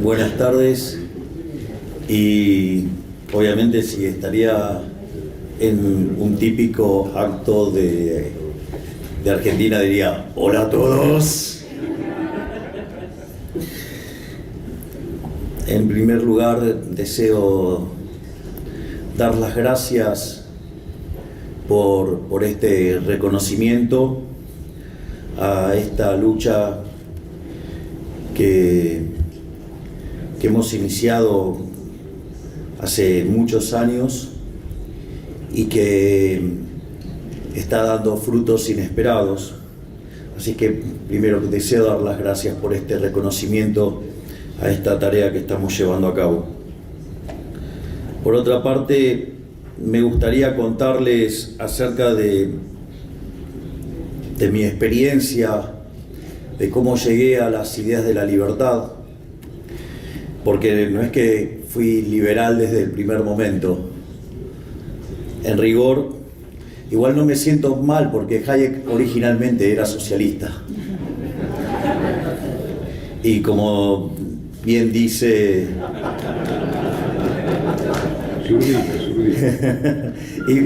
Buenas tardes, y obviamente si estaría en un típico acto de Argentina diría hola a todos. En primer lugar deseo dar las gracias por este reconocimiento a esta lucha que hemos iniciado hace muchos años y que está dando frutos inesperados. Así que primero deseo dar las gracias por este reconocimiento a esta tarea que estamos llevando a cabo. Por otra parte, me gustaría contarles acerca de mi experiencia, de cómo llegué a las ideas de la libertad, porque no es que fui liberal desde el primer momento. En rigor, igual no me siento mal porque Hayek originalmente era socialista. Y como bien dice... y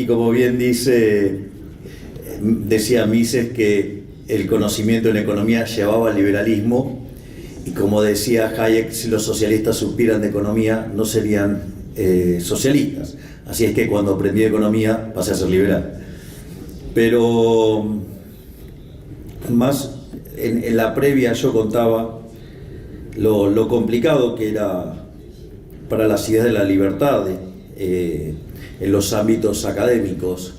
como bien decía Mises que el conocimiento en economía llevaba al liberalismo, y como decía Hayek, si los socialistas supieran de economía no serían socialistas. Así es que cuando aprendí economía pasé a ser liberal. Pero más en la previa yo contaba lo complicado que era para las ideas de la libertad en los ámbitos académicos.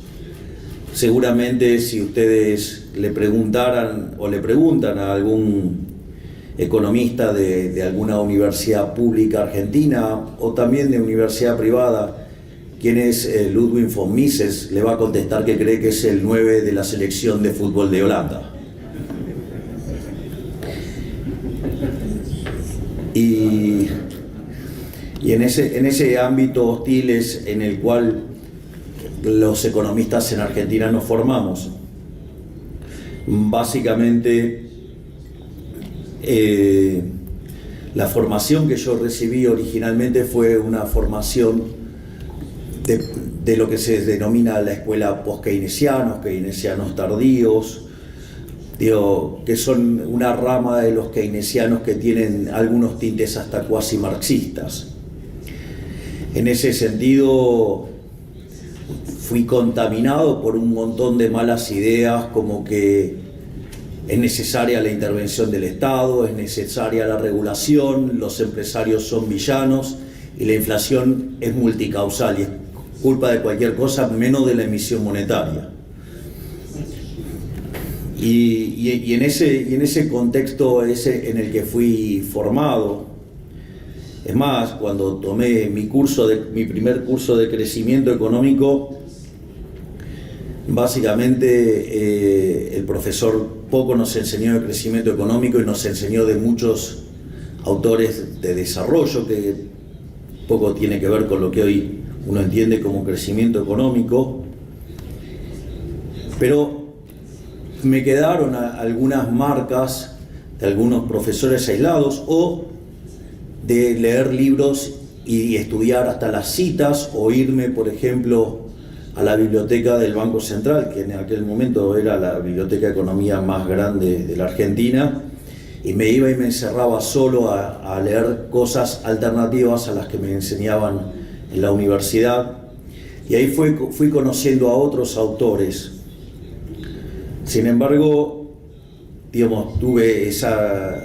Seguramente si ustedes le preguntaran o le preguntan a algún economista de alguna universidad pública argentina o también de universidad privada quién es Ludwig von Mises, le va a contestar que cree que es el 9 de la selección de fútbol de Holanda. Y en ese ámbito hostil es en el cual los economistas en Argentina nos formamos. Básicamente, la formación que yo recibí originalmente fue una formación de lo que se denomina la escuela post-keynesianos, keynesianos tardíos, que son una rama de los keynesianos que tienen algunos tintes hasta cuasi marxistas. En ese sentido, fui contaminado por un montón de malas ideas, como que es necesaria la intervención del Estado, es necesaria la regulación, los empresarios son villanos y la inflación es multicausal y es culpa de cualquier cosa menos de la emisión monetaria. Y en ese contexto en el que fui formado, es más, cuando tomé mi primer curso de crecimiento económico, básicamente el profesor poco nos enseñó de crecimiento económico y nos enseñó de muchos autores de desarrollo que poco tiene que ver con lo que hoy uno entiende como crecimiento económico. Pero me quedaron algunas marcas de algunos profesores aislados o de leer libros y estudiar hasta las citas o irme, por ejemplo, a la biblioteca del Banco Central, que en aquel momento era la biblioteca de economía más grande de la Argentina, y me iba y me encerraba solo a leer cosas alternativas a las que me enseñaban en la universidad, y ahí fui conociendo a otros autores. Sin embargo, tuve esa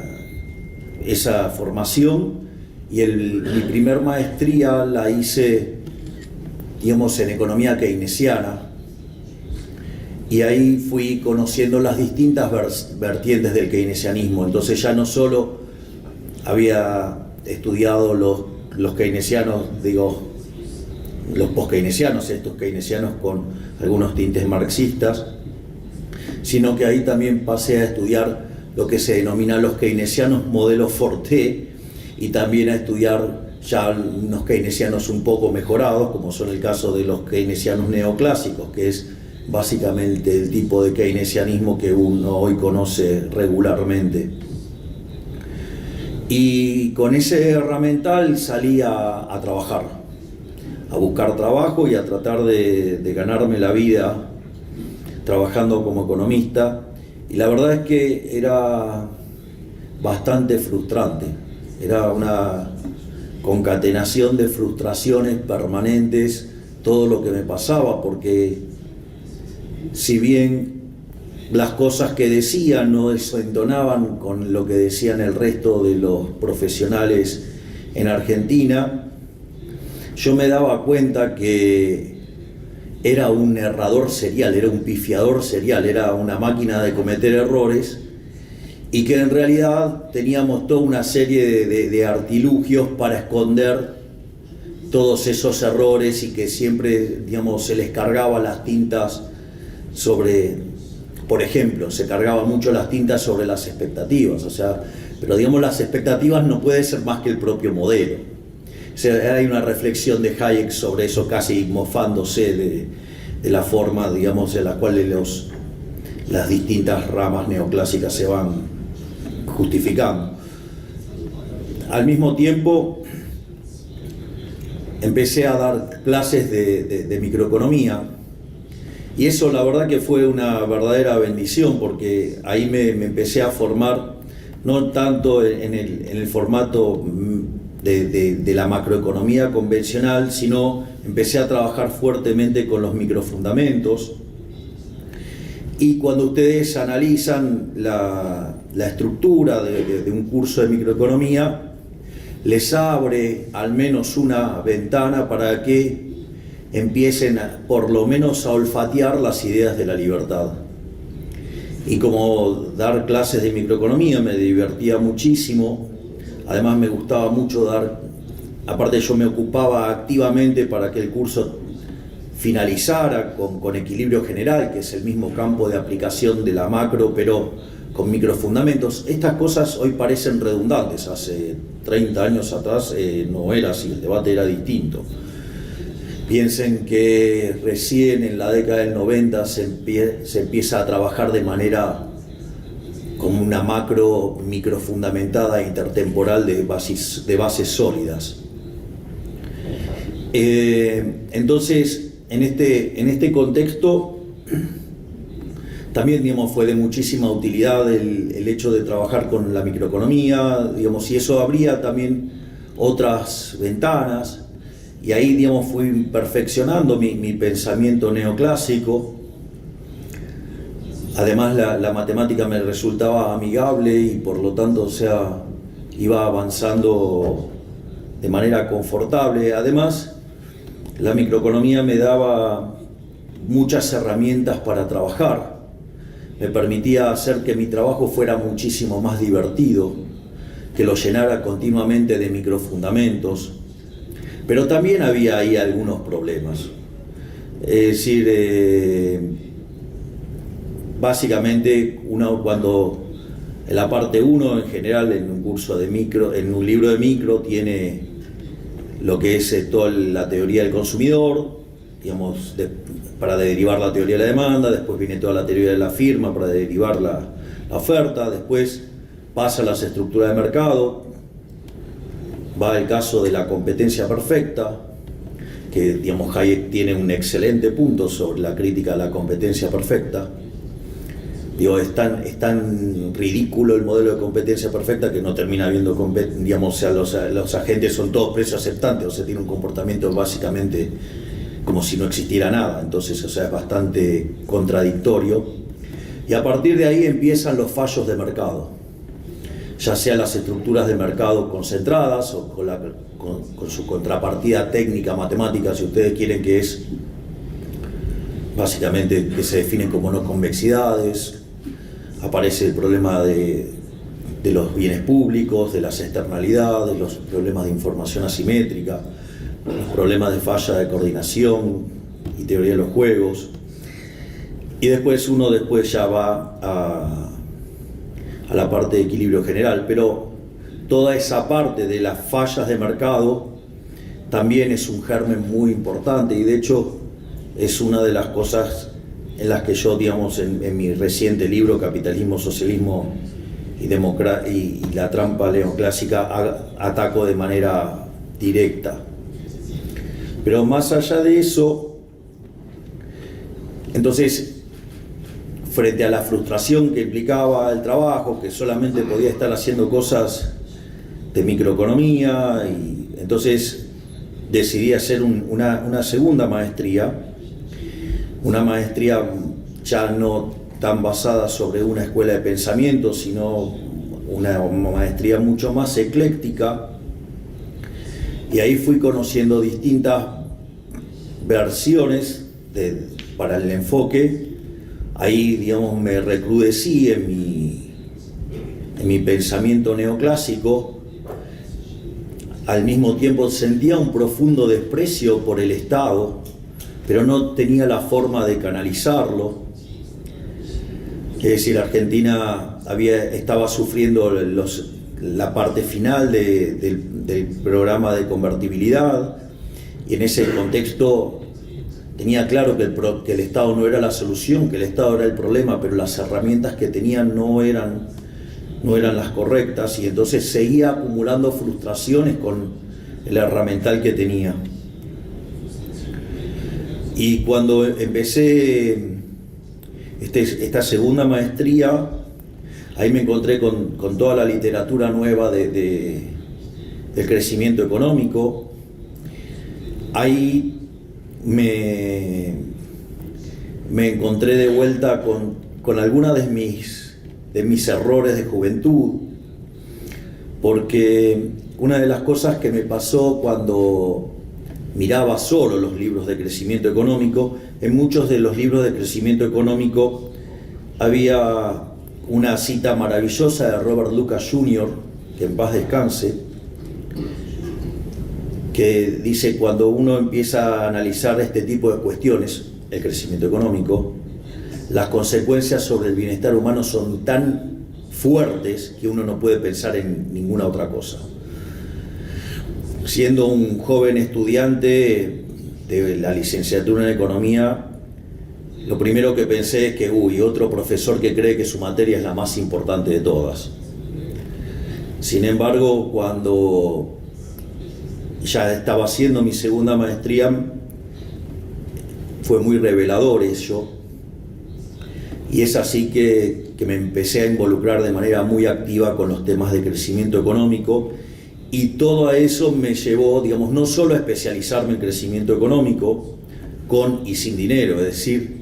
formación y mi primer maestría la hice en economía keynesiana, y ahí fui conociendo las distintas vertientes del keynesianismo. Entonces ya no solo había estudiado los keynesianos, los post-keynesianos, estos keynesianos con algunos tintes marxistas, sino que ahí también pasé a estudiar lo que se denomina los keynesianos modelo Forte, y también a estudiar ya unos keynesianos un poco mejorados, como son el caso de los keynesianos neoclásicos, que es básicamente el tipo de keynesianismo que uno hoy conoce regularmente. Y con ese herramental salí a trabajar, a buscar trabajo y a tratar de ganarme la vida trabajando como economista. Y la verdad es que era bastante frustrante, era una concatenación de frustraciones permanentes todo lo que me pasaba, porque si bien las cosas que decían no desentonaban con lo que decían el resto de los profesionales en Argentina, yo me daba cuenta que era un errador serial, era un pifiador serial, era una máquina de cometer errores, y que en realidad teníamos toda una serie de artilugios para esconder todos esos errores, y que siempre, digamos, se les cargaba las tintas sobre, por ejemplo, se cargaba mucho las tintas sobre las expectativas, o sea, pero digamos las expectativas no puede ser más que el propio modelo. O sea, hay una reflexión de Hayek sobre eso, casi mofándose de la forma, digamos, en la cual las distintas ramas neoclásicas se van justificando. Al mismo tiempo, empecé a dar clases de microeconomía, y eso la verdad que fue una verdadera bendición, porque ahí me empecé a formar, no tanto en el formato de la macroeconomía convencional, sino empecé a trabajar fuertemente con los microfundamentos. Y cuando ustedes analizan la estructura de un curso de microeconomía, les abre al menos una ventana para que empiecen por lo menos a olfatear las ideas de la libertad. Y como dar clases de microeconomía me divertía muchísimo, además me gustaba mucho dar, aparte yo me ocupaba activamente para que el curso finalizara con equilibrio general, que es el mismo campo de aplicación de la macro, pero con microfundamentos. Estas cosas hoy parecen redundantes, hace 30 años atrás no era así, el debate era distinto. Piensen que recién en la década del 90 se empieza a trabajar de manera como una macro microfundamentada intertemporal de bases sólidas. Entonces, en este contexto, también, digamos, fue de muchísima utilidad el hecho de trabajar con la microeconomía, digamos, y eso abría también otras ventanas, y ahí, digamos, fui perfeccionando mi pensamiento neoclásico. Además, la matemática me resultaba amigable y por lo tanto, o sea, iba avanzando de manera confortable. Además, la microeconomía me daba muchas herramientas para trabajar. Me permitía hacer que mi trabajo fuera muchísimo más divertido, que lo llenara continuamente de microfundamentos. Pero también había ahí algunos problemas. Es decir, básicamente cuando en la parte 1, en general, en un curso de micro, en un libro de micro, tiene lo que es toda la teoría del consumidor, digamos, para derivar la teoría de la demanda. Después viene toda la teoría de la firma para derivar la oferta. Después pasa a las estructuras de mercado. Va el caso de la competencia perfecta, que, digamos, Hayek tiene un excelente punto sobre la crítica de la competencia perfecta. Digo, es tan ridículo el modelo de competencia perfecta que no termina habiendo, digamos, o sea, los agentes son todos precios aceptantes, o sea, tiene un comportamiento básicamente como si no existiera nada. Entonces, o sea, es bastante contradictorio. Y a partir de ahí empiezan los fallos de mercado, ya sea las estructuras de mercado concentradas o con su contrapartida técnica, matemática, si ustedes quieren, que es básicamente que se definen como no convexidades. Aparece el problema de los bienes públicos, de las externalidades, los problemas de información asimétrica, los problemas de falla de coordinación y teoría de los juegos. Y después uno ya va a la parte de equilibrio general, pero toda esa parte de las fallas de mercado también es un germen muy importante, y de hecho es una de las cosas en las que yo, digamos, en mi reciente libro, Capitalismo, Socialismo y la trampa neoclásica, ataco de manera directa. Pero más allá de eso, entonces, frente a la frustración que implicaba el trabajo, que solamente podía estar haciendo cosas de microeconomía, y entonces decidí hacer una segunda maestría, una maestría ya no tan basada sobre una escuela de pensamiento, sino una maestría mucho más ecléctica, y ahí fui conociendo distintas versiones para el enfoque. Ahí, digamos, me recrudecí en mi pensamiento neoclásico. Al mismo tiempo sentía un profundo desprecio por el Estado, pero no tenía la forma de canalizarlo. Es decir, Argentina estaba sufriendo la parte final del programa de convertibilidad, y en ese contexto tenía claro que el Estado no era la solución, que el Estado era el problema, pero las herramientas que tenían no eran las correctas, y entonces seguía acumulando frustraciones con el herramental que tenía. Y cuando empecé esta segunda maestría, ahí me encontré con toda la literatura nueva del crecimiento económico. Ahí me encontré de vuelta con algunas de mis errores de juventud, porque una de las cosas que me pasó cuando miraba solo los libros de crecimiento económico, en muchos de los libros de crecimiento económico había una cita maravillosa de Robert Lucas Jr., que en paz descanse, que dice: cuando uno empieza a analizar este tipo de cuestiones, el crecimiento económico, las consecuencias sobre el bienestar humano son tan fuertes que uno no puede pensar en ninguna otra cosa. Siendo un joven estudiante de la licenciatura en Economía, lo primero que pensé es que, otro profesor que cree que su materia es la más importante de todas. Sin embargo, cuando ya estaba haciendo mi segunda maestría, fue muy revelador eso, y es así que me empecé a involucrar de manera muy activa con los temas de crecimiento económico, y todo eso me llevó, digamos, no solo a especializarme en crecimiento económico, con y sin dinero, es decir,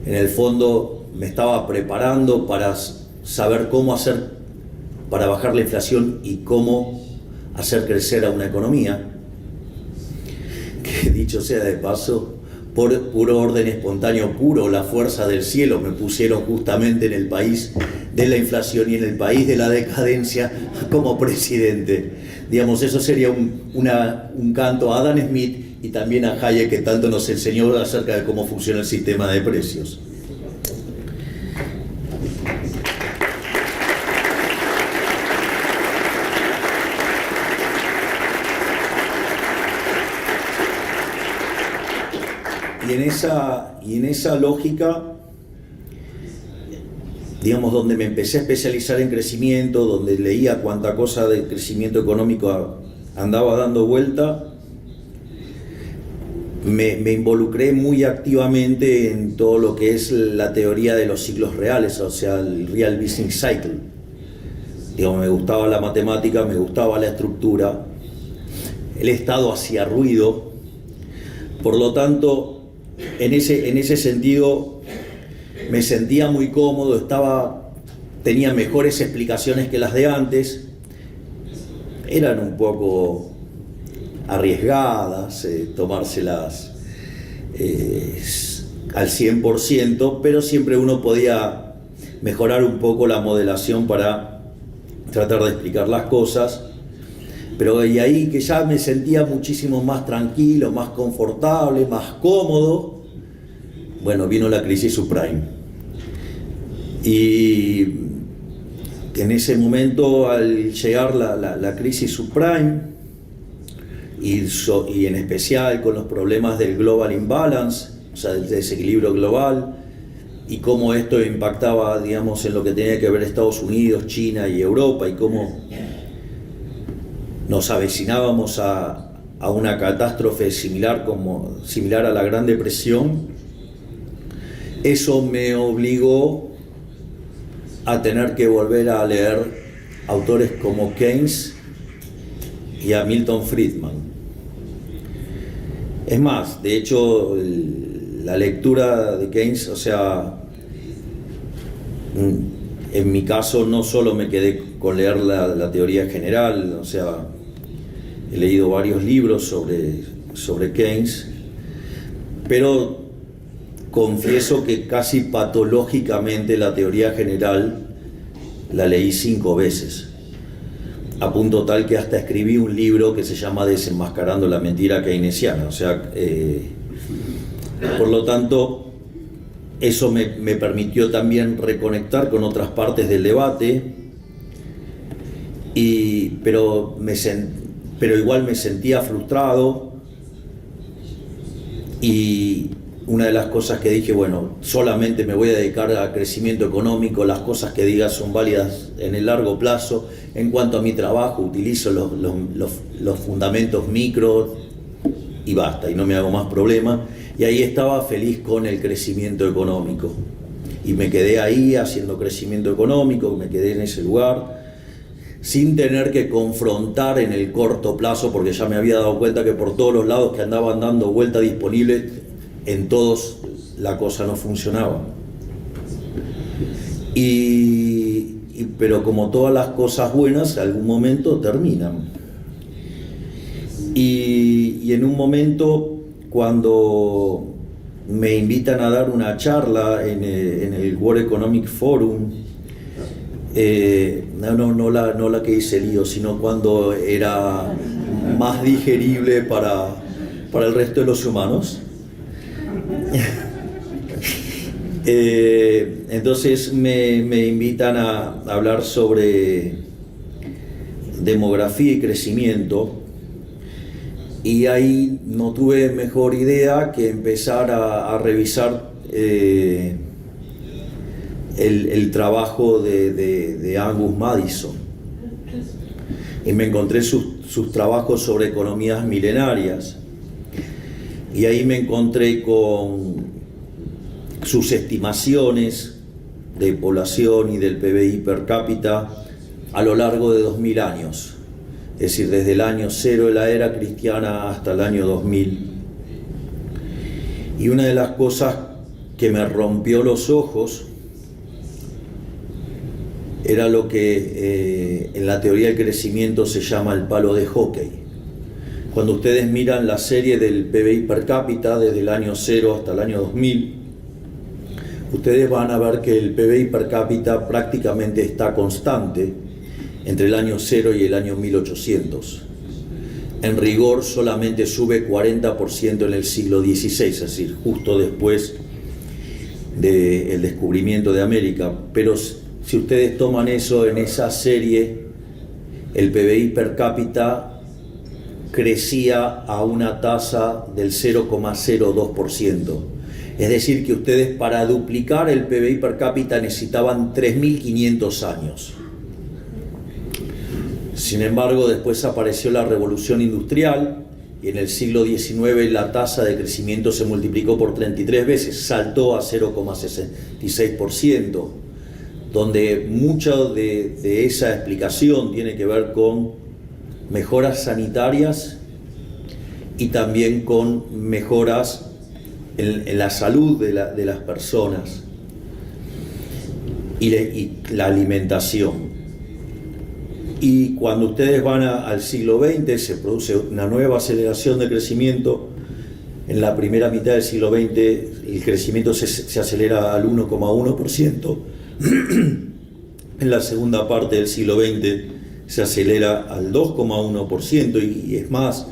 en el fondo me estaba preparando para saber cómo hacer para bajar la inflación y cómo hacer crecer a una economía, que dicho sea de paso, por puro orden espontáneo, puro la fuerza del cielo, me pusieron justamente en el país de la inflación y en el país de la decadencia como presidente. Digamos, eso sería un canto a Adam Smith y también a Hayek, que tanto nos enseñó acerca de cómo funciona el sistema de precios. Y en esa lógica, digamos, donde me empecé a especializar en crecimiento, donde leía cuánta cosa de crecimiento económico andaba dando vuelta, me involucré muy activamente en todo lo que es la teoría de los ciclos reales, o sea, el Real Business Cycle. Digamos, me gustaba la matemática, me gustaba la estructura, el Estado hacía ruido, por lo tanto, en ese sentido me sentía muy cómodo, tenía mejores explicaciones que las de antes, eran un poco arriesgadas, tomárselas al 100%, pero siempre uno podía mejorar un poco la modelación para tratar de explicar las cosas. Pero de ahí que ya me sentía muchísimo más tranquilo, más confortable, más cómodo, bueno, vino la crisis subprime. Y en ese momento, al llegar la crisis subprime, y en especial con los problemas del global imbalance, o sea, del desequilibrio global, y cómo esto impactaba, digamos, en lo que tenía que ver Estados Unidos, China y Europa, y cómo nos avecinábamos a una catástrofe similar a la Gran Depresión, eso me obligó a tener que volver a leer autores como Keynes y a Milton Friedman. Es más, de hecho, la lectura de Keynes, o sea, en mi caso no solo me quedé con leer la teoría general, o sea, he leído varios libros sobre Keynes, pero confieso que casi patológicamente la teoría general la leí 5 veces, a punto tal que hasta escribí un libro que se llama Desenmascarando la mentira keynesiana. O sea, por lo tanto, eso me permitió también reconectar con otras partes del debate, pero igual me sentía frustrado, y una de las cosas que dije, bueno, solamente me voy a dedicar al crecimiento económico, las cosas que diga son válidas en el largo plazo. En cuanto a mi trabajo, utilizo los fundamentos micro y basta, y no me hago más problema. Y ahí estaba feliz con el crecimiento económico. Y me quedé ahí haciendo crecimiento económico, me quedé en ese lugar, sin tener que confrontar en el corto plazo, porque ya me había dado cuenta que por todos los lados que andaban dando vuelta disponible, en todos la cosa no funcionaba. Pero como todas las cosas buenas, en algún momento terminan. Y en un momento, cuando me invitan a dar una charla en el World Economic Forum, no la que hice lío, sino cuando era más digerible para el resto de los humanos. Entonces me invitan a hablar sobre demografía y crecimiento, y ahí no tuve mejor idea que empezar a revisar el trabajo de Angus Madison, y me encontré sus trabajos sobre economías milenarias, y ahí me encontré con sus estimaciones de población y del PBI per cápita a lo largo de 2000 años, es decir, desde el año 0 de la era cristiana hasta el año 2000. Y una de las cosas que me rompió los ojos era lo que en la teoría del crecimiento se llama el palo de hockey. Cuando ustedes miran la serie del PBI per cápita desde el año 0 hasta el año 2000, ustedes van a ver que el PBI per cápita prácticamente está constante entre el año 0 y el año 1800. En rigor solamente sube 40% en el siglo XVI, es decir, justo después del descubrimiento de América. Pero si ustedes toman eso en esa serie, el PBI per cápita crecía a una tasa del 0,02%. Es decir, que ustedes para duplicar el PBI per cápita necesitaban 3.500 años. Sin embargo, después apareció la Revolución Industrial, y en el siglo XIX la tasa de crecimiento se multiplicó por 33 veces, saltó a 0,66%, donde mucho de esa explicación tiene que ver con mejoras sanitarias y también con mejoras en la salud de las personas y la alimentación. Y cuando ustedes van al siglo XX, se produce una nueva aceleración de crecimiento. En la primera mitad del siglo XX el crecimiento se acelera al 1,1%. En la segunda parte del siglo XX se acelera al 2,1%, y es más,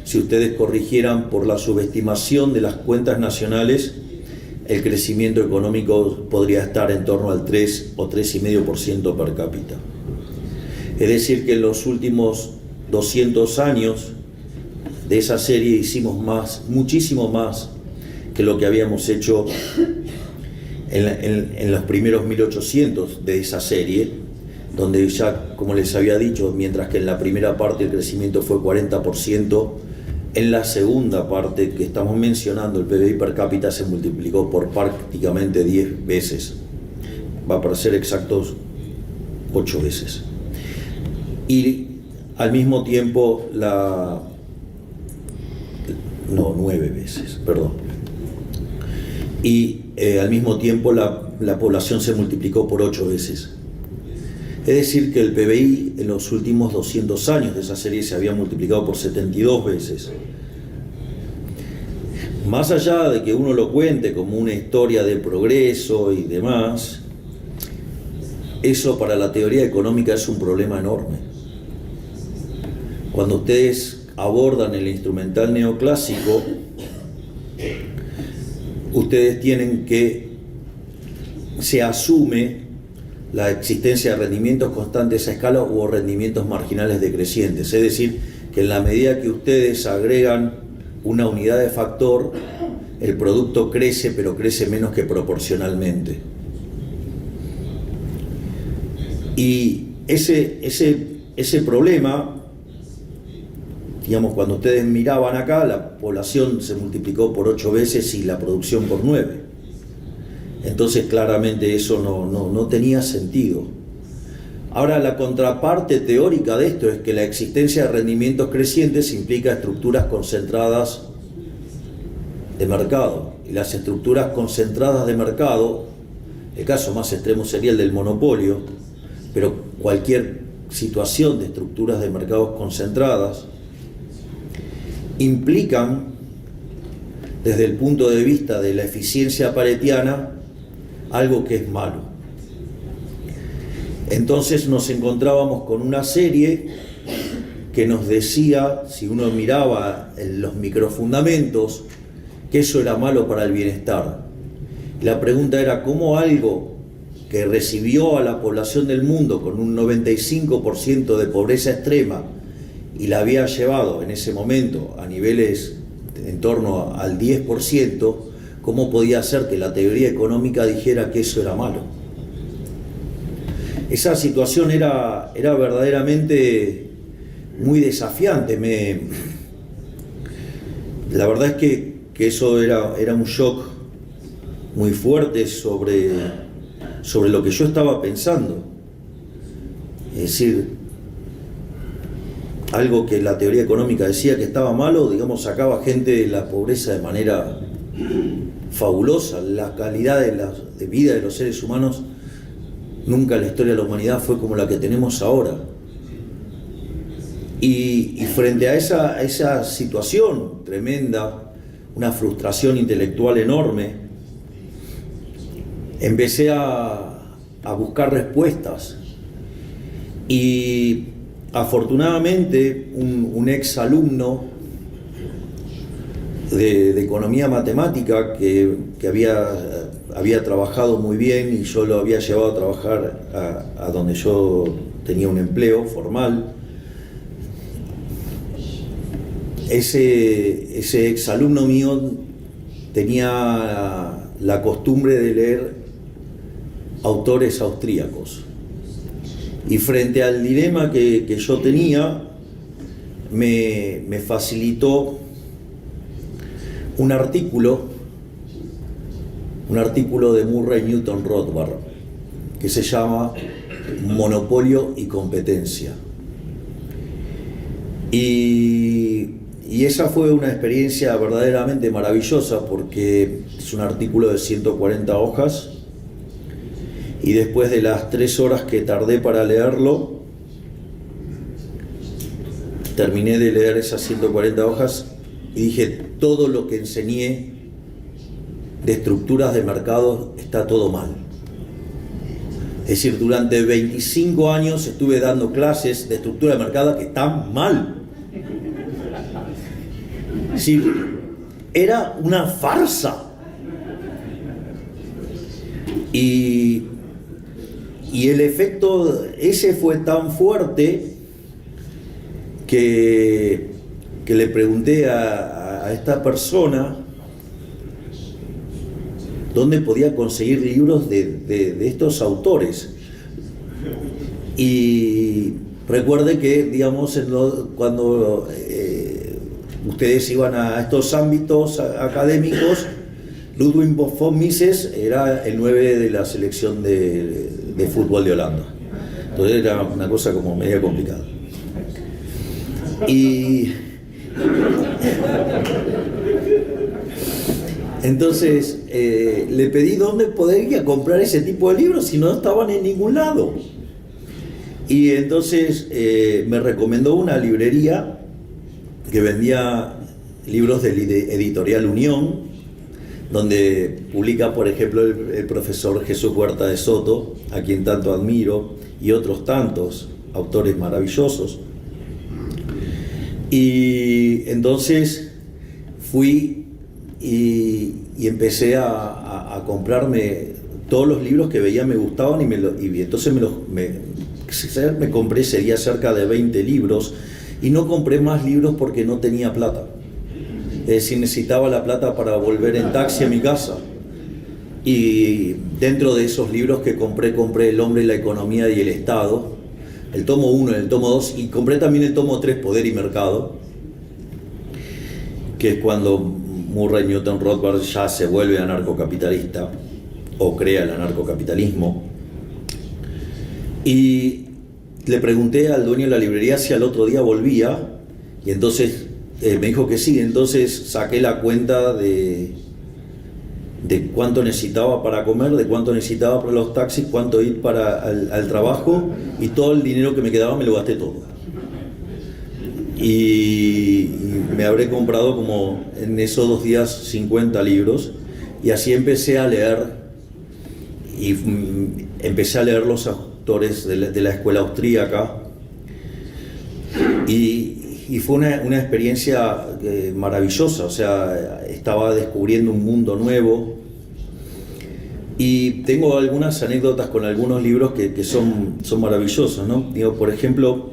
si ustedes corrigieran por la subestimación de las cuentas nacionales, el crecimiento económico podría estar en torno al 3 o 3,5% per cápita. Es decir, que en los últimos 200 años de esa serie hicimos muchísimo más que lo que habíamos hecho en los primeros 1800 de esa serie, donde ya, como les había dicho, mientras que en la primera parte el crecimiento fue 40%, en la segunda parte que estamos mencionando el PBI per cápita se multiplicó por prácticamente 10 veces, va para ser exactos 8 veces. Y al mismo tiempo 9 veces, perdón. Y al mismo tiempo la población se multiplicó por 8 veces. Es decir, que el PBI en los últimos 200 años de esa serie se había multiplicado por 72 veces. Más allá de que uno lo cuente como una historia de progreso y demás, eso para la teoría económica es un problema enorme. Cuando ustedes abordan el instrumental neoclásico, ustedes tienen que se asume la existencia de rendimientos constantes a escala o rendimientos marginales decrecientes. Es decir, que en la medida que ustedes agregan una unidad de factor, el producto crece, pero crece menos que proporcionalmente. Y ese problema, digamos, cuando ustedes miraban acá, la población se multiplicó por 8 veces y la producción por 9. Entonces claramente eso no tenía sentido. Ahora, la contraparte teórica de esto es que la existencia de rendimientos crecientes implica estructuras concentradas de mercado. Y las estructuras concentradas de mercado, el caso más extremo sería el del monopolio, pero cualquier situación de estructuras de mercados concentradas implican, desde el punto de vista de la eficiencia paretiana, algo que es malo. Entonces nos encontrábamos con una serie que nos decía, si uno miraba en los microfundamentos, que eso era malo para el bienestar. La pregunta era cómo algo que recibió a la población del mundo con un 95% de pobreza extrema y la había llevado en ese momento a niveles en torno al 10%, ¿cómo podía ser que la teoría económica dijera que eso era malo? Esa situación era verdaderamente muy desafiante. La verdad es que eso era un shock muy fuerte sobre lo que yo estaba pensando. Es decir, algo que la teoría económica decía que estaba malo, digamos, sacaba gente de la pobreza de manera fabulosa. La calidad de vida de los seres humanos nunca en la historia de la humanidad fue como la que tenemos ahora. Y frente a esa situación tremenda, una frustración intelectual enorme, empecé a buscar respuestas. Y afortunadamente un ex alumno de economía matemática que había trabajado muy bien y yo lo había llevado a trabajar a donde yo tenía un empleo formal. Ese exalumno mío tenía la costumbre de leer autores austríacos. Y frente al dilema que yo tenía, me facilitó un artículo de Murray Newton Rothbard que se llama Monopolio y Competencia. Y esa fue una experiencia verdaderamente maravillosa porque es un artículo de 140 hojas y después de las 3 horas que tardé para leerlo, terminé de leer esas 140 hojas y dije, todo lo que enseñé de estructuras de mercado está todo mal. Es decir, durante 25 años estuve dando clases de estructura de mercado que están mal. Es decir, era una farsa. Y el efecto ese fue tan fuerte que le pregunté a esta persona dónde podía conseguir libros de estos autores. Y recuerde que, digamos, cuando ustedes iban a estos ámbitos académicos, Ludwig von Mises era el 9 de la selección de fútbol de Holanda. Entonces era una cosa como media complicada. Y entonces le pedí dónde podría comprar ese tipo de libros si no estaban en ningún lado. Y entonces me recomendó una librería que vendía libros de Editorial Unión, donde publica, por ejemplo, el profesor Jesús Huerta de Soto, a quien tanto admiro, y otros tantos autores maravillosos. Y entonces fui y empecé a comprarme todos los libros que veía me gustaban, y entonces me compré, sería cerca de 20 libros, y no compré más libros porque no tenía plata. Es decir, necesitaba la plata para volver en taxi a mi casa. Y dentro de esos libros que compré El hombre, la economía y el Estado, el tomo 1 y el tomo 2, y compré también el tomo 3, Poder y Mercado, que es cuando Murray Newton Rothbard ya se vuelve anarcocapitalista o crea el anarcocapitalismo. Y le pregunté al dueño de la librería si al otro día volvía, y entonces me dijo que sí. Entonces saqué la cuenta de cuánto necesitaba para comer, de cuánto necesitaba para los taxis, cuánto ir al trabajo, y todo el dinero que me quedaba me lo gasté todo. Y me habré comprado como en esos 2 días 50 libros, y así empecé a leer, y empecé a leer los autores de la escuela austríaca, y fue una experiencia maravillosa. O sea, estaba descubriendo un mundo nuevo, y tengo algunas anécdotas con algunos libros que son maravillosos, ¿no? Digo, por ejemplo,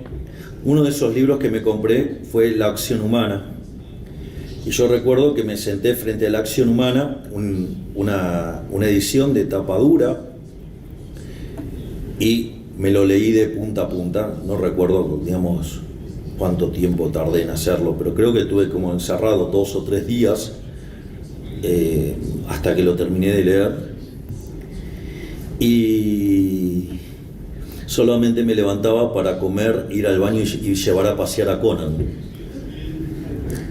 uno de esos libros que me compré fue La acción humana, y yo recuerdo que me senté frente a La acción humana, una edición de tapa dura, y me lo leí de punta a punta. No recuerdo, digamos, cuánto tiempo tardé en hacerlo, pero creo que tuve como encerrado 2 o 3 días hasta que lo terminé de leer. Y solamente me levantaba para comer, ir al baño y llevar a pasear a Conan.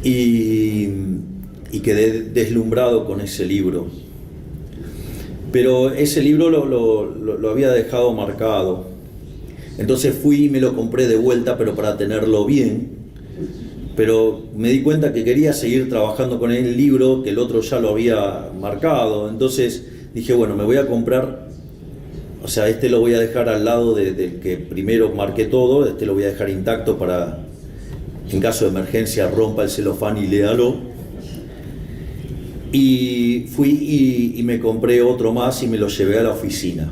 Y quedé deslumbrado con ese libro. Pero ese libro lo había dejado marcado. Entonces fui y me lo compré de vuelta, pero para tenerlo bien. Pero me di cuenta que quería seguir trabajando con el libro, que el otro ya lo había marcado. Entonces dije, bueno, me voy a comprar, o sea, este lo voy a dejar al lado del que primero marqué todo, este lo voy a dejar intacto para, en caso de emergencia, rompa el celofán y léalo. Y fui y me compré otro más y me lo llevé a la oficina.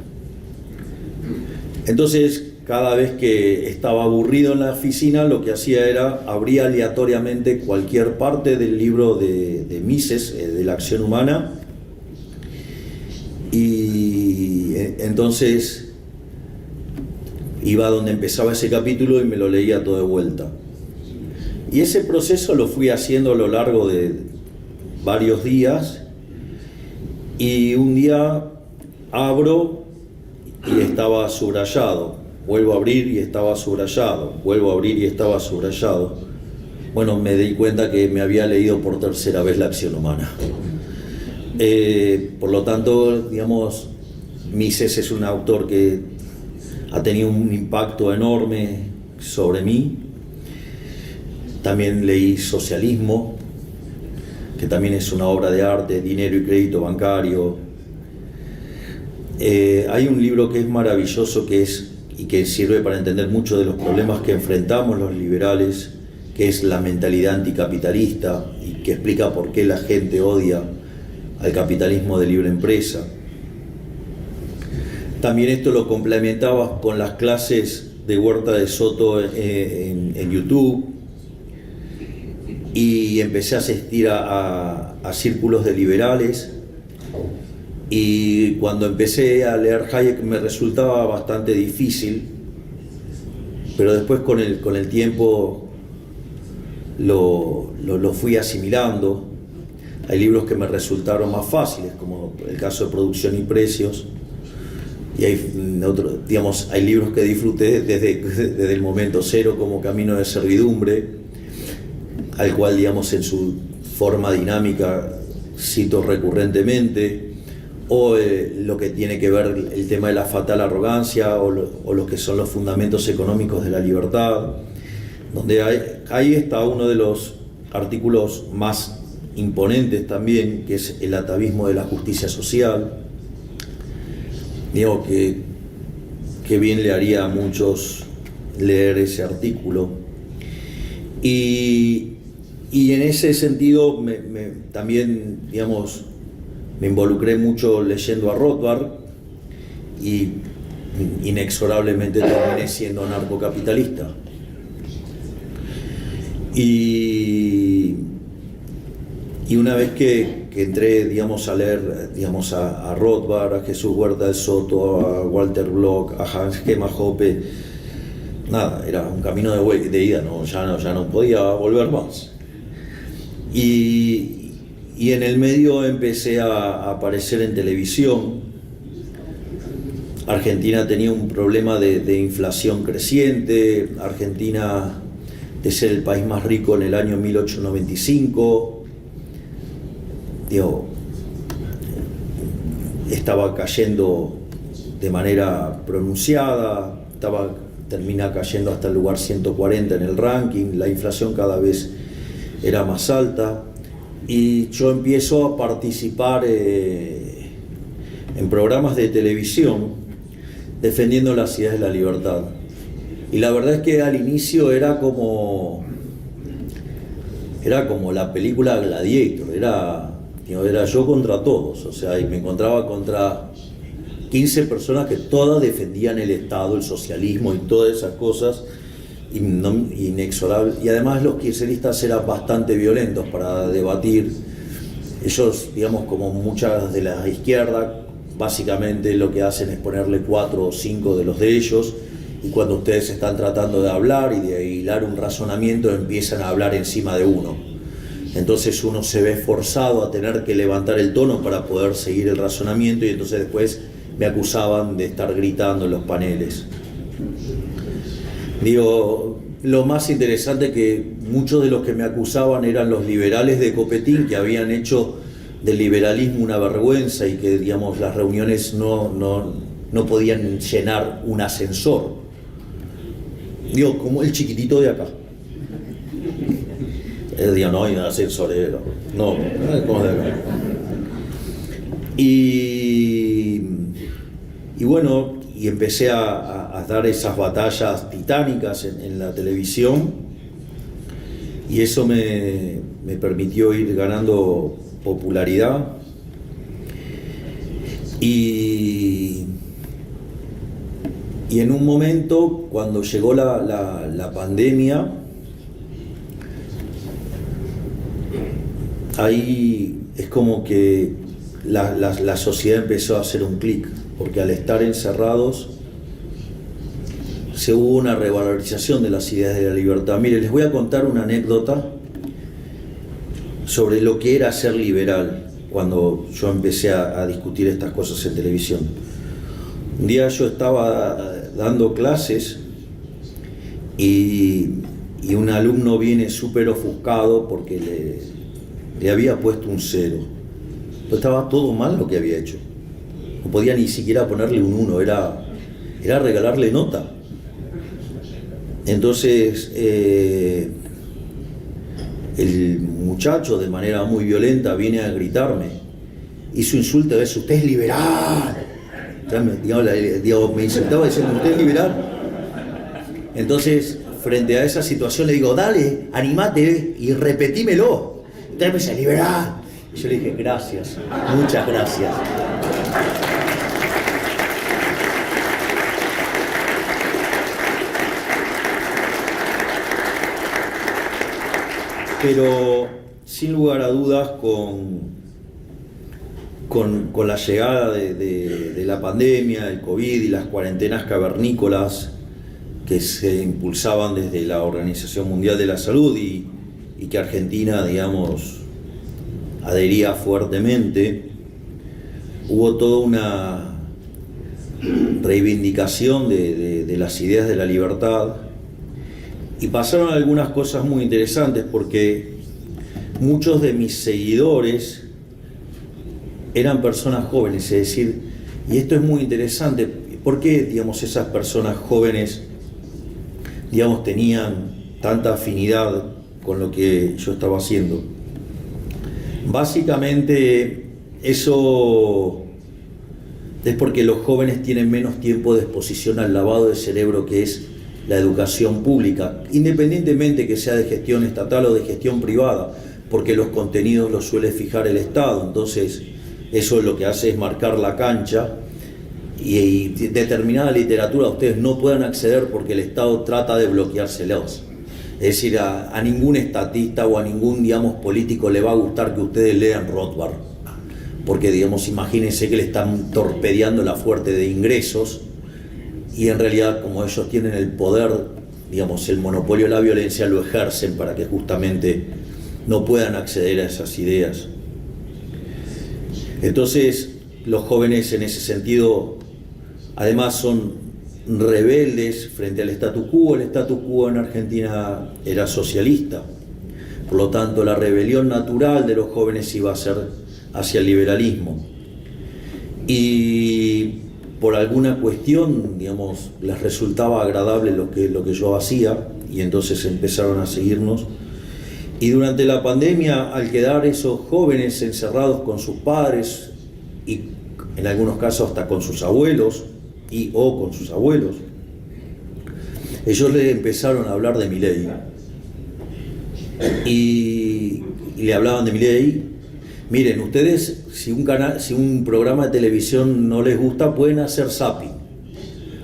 Entonces, cada vez que estaba aburrido en la oficina, lo que hacía era abría aleatoriamente cualquier parte del libro de Mises, de la acción humana, y entonces iba donde empezaba ese capítulo y me lo leía todo de vuelta. Y ese proceso lo fui haciendo a lo largo de varios días, y un día abro y estaba subrayado, vuelvo a abrir y estaba subrayado, vuelvo a abrir y estaba subrayado. Bueno, me di cuenta que me había leído por tercera vez La acción humana. Por lo tanto, digamos, Mises es un autor que ha tenido un impacto enorme sobre mí. También leí Socialismo, que también es una obra de arte, Dinero y crédito bancario. Hay un libro que es maravilloso, y que sirve para entender muchos de los problemas que enfrentamos los liberales, que es La mentalidad anticapitalista, y que explica por qué la gente odia al capitalismo de libre empresa. También esto lo complementaba con las clases de Huerta de Soto en YouTube, y empecé a asistir a círculos de liberales, Y cuando empecé a leer Hayek me resultaba bastante difícil, pero después con el tiempo lo fui asimilando. Hay libros que me resultaron más fáciles, como el caso de Producción y Precios, y hay libros que disfruté desde el momento cero, como Camino de Servidumbre, al cual, digamos, en su forma dinámica cito recurrentemente, o lo que tiene que ver el tema de la fatal arrogancia, o lo que son los fundamentos económicos de la libertad, donde ahí está uno de los artículos más imponentes también, que es el atavismo de la justicia social. Digo que bien le haría a muchos leer ese artículo. Y en ese sentido también, digamos, me involucré mucho leyendo a Rothbard y inexorablemente terminé siendo narcocapitalista. Y una vez que entré, digamos, a leer, digamos, a Rothbard, a Jesús Huerta del Soto, a Walter Block, a Hans Gemma Hoppe, nada, era un camino de ida, ya no podía volver más. Y en el medio empecé a aparecer en televisión. Argentina tenía un problema de inflación creciente. Argentina, de ser el país más rico en el año 1895, estaba cayendo de manera pronunciada, termina cayendo hasta el lugar 140 en el ranking, la inflación cada vez era más alta, y yo empiezo a participar en programas de televisión defendiendo las ideas de la libertad. Y la verdad es que al inicio era como la película Gladiator, era yo contra todos, o sea, y me encontraba contra 15 personas que todas defendían el Estado, el socialismo y todas esas cosas inexorables. Y además los kirchneristas eran bastante violentos para debatir. Ellos, digamos, como muchas de la izquierda, básicamente lo que hacen es ponerle 4 o 5 de los de ellos, y cuando ustedes están tratando de hablar y de hilar un razonamiento, empiezan a hablar encima de uno. Entonces uno se ve forzado a tener que levantar el tono para poder seguir el razonamiento, y entonces después me acusaban de estar gritando en los paneles. Digo, lo más interesante que muchos de los que me acusaban eran los liberales de Copetín, que habían hecho del liberalismo una vergüenza y que, digamos, las reuniones no podían llenar un ascensor. Digo, como el chiquitito de acá. Digo, no hay un ascensor, no, ¿cómo de acá? Y bueno, y empecé a dar esas batallas titánicas en la televisión, y eso me permitió ir ganando popularidad. Y en un momento, cuando llegó la pandemia, ahí es como que la sociedad empezó a hacer un clic, porque al estar encerrados hubo una revalorización de las ideas de la libertad. Mire, les voy a contar una anécdota sobre lo que era ser liberal cuando yo empecé a discutir estas cosas en televisión. Un día yo estaba dando clases y un alumno viene súper ofuscado porque le había puesto un 0. Pero estaba todo mal lo que había hecho. No podía ni siquiera ponerle un 1, era regalarle nota. Entonces el muchacho, de manera muy violenta, viene a gritarme y su insulto es: usted es liberal. Me insultaba diciendo: usted es liberal. Entonces, frente a esa situación, le digo: dale, animate y repetímelo. Usted me dice: liberal. Y yo le dije: gracias, muchas gracias. Pero sin lugar a dudas, con con la llegada de la pandemia, el COVID y las cuarentenas cavernícolas que se impulsaban desde la Organización Mundial de la Salud y que Argentina, digamos, adhería fuertemente, hubo toda una reivindicación de las ideas de la libertad y pasaron algunas cosas muy interesantes porque muchos de mis seguidores eran personas jóvenes, es decir, y esto es muy interesante, ¿por qué, digamos, esas personas jóvenes, digamos, tenían tanta afinidad con lo que yo estaba haciendo? Básicamente eso es porque los jóvenes tienen menos tiempo de exposición al lavado de cerebro que es la educación pública, independientemente que sea de gestión estatal o de gestión privada, porque los contenidos los suele fijar el Estado. Entonces eso lo que hace es marcar la cancha y determinada literatura ustedes no puedan acceder porque el Estado trata de bloqueárselos. Es decir, a ningún estatista o a ningún, digamos, político le va a gustar que ustedes lean Rothbard, porque, digamos, imagínense que le están torpedeando la fuente de ingresos y en realidad, como ellos tienen el poder, digamos, el monopolio de la violencia, lo ejercen para que justamente no puedan acceder a esas ideas. Entonces, los jóvenes en ese sentido, además, son rebeldes frente al statu quo. El statu quo en Argentina era socialista, por lo tanto la rebelión natural de los jóvenes iba a ser hacia el liberalismo, y por alguna cuestión, digamos, les resultaba agradable lo que yo hacía y entonces empezaron a seguirnos. Y durante la pandemia, al quedar esos jóvenes encerrados con sus padres y en algunos casos hasta con sus abuelos o con sus abuelos, ellos le empezaron a hablar de Milei y le hablaban de Milei. Miren, ustedes, si un programa de televisión no les gusta, pueden hacer zapping.